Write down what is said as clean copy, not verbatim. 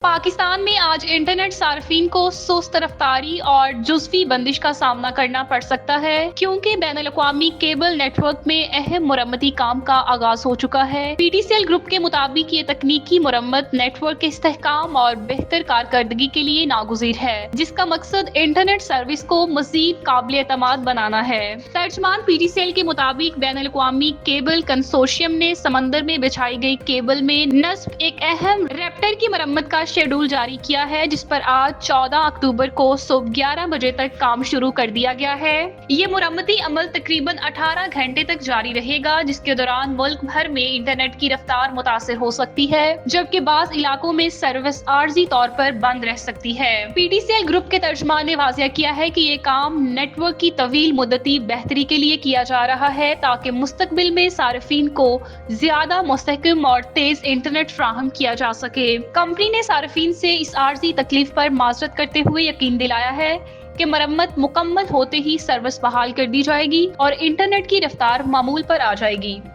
پاکستان میں آج انٹرنیٹ صارفین کو سست رفتاری اور جزوی بندش کا سامنا کرنا پڑ سکتا ہے کیونکہ بین الاقوامی کیبل نیٹ ورک میں اہم مرمتی کام کا آغاز ہو چکا ہے۔ P T C L group کے مطابق یہ تکنیکی مرمت نیٹ ورک کے استحکام اور بہتر کارکردگی کے لیے ناگزیر ہے، جس کا مقصد انٹرنیٹ سروس کو مزید قابل اعتماد بنانا ہے۔ ترجمان پی ٹی سی ایل کے مطابق بین الاقوامی کیبل کنسورشیم نے سمندر میں بچھائی گئی کیبل میں نصب ایک اہم ریپٹر کی مرمت کا شیڈول جاری کیا ہے، جس پر آج 14 اکتوبر کو صبح 11 بجے تک کام شروع کر دیا گیا ہے۔ یہ مرمتی عمل تقریباً 18 گھنٹے تک جاری رہے گا، جس کے دوران ملک بھر میں انٹرنیٹ کی رفتار متاثر ہو سکتی ہے، جبکہ بعض علاقوں میں سروس عارضی طور پر بند رہ سکتی ہے۔ P T C L group کے ترجمان نے واضح کیا ہے کہ یہ کام نیٹ ورک کی طویل مدتی بہتری کے لیے کیا جا رہا ہے تاکہ مستقبل میں صارفین کو زیادہ مستحکم اور تیز انٹرنیٹ فراہم کیا جا سکے۔ کمپنی نے صارفین سے اس عارضی تکلیف پر معذرت کرتے ہوئے یقین دلایا ہے کہ مرمت مکمل ہوتے ہی سروس بحال کر دی جائے گی اور انٹرنیٹ کی رفتار معمول پر آ جائے گی۔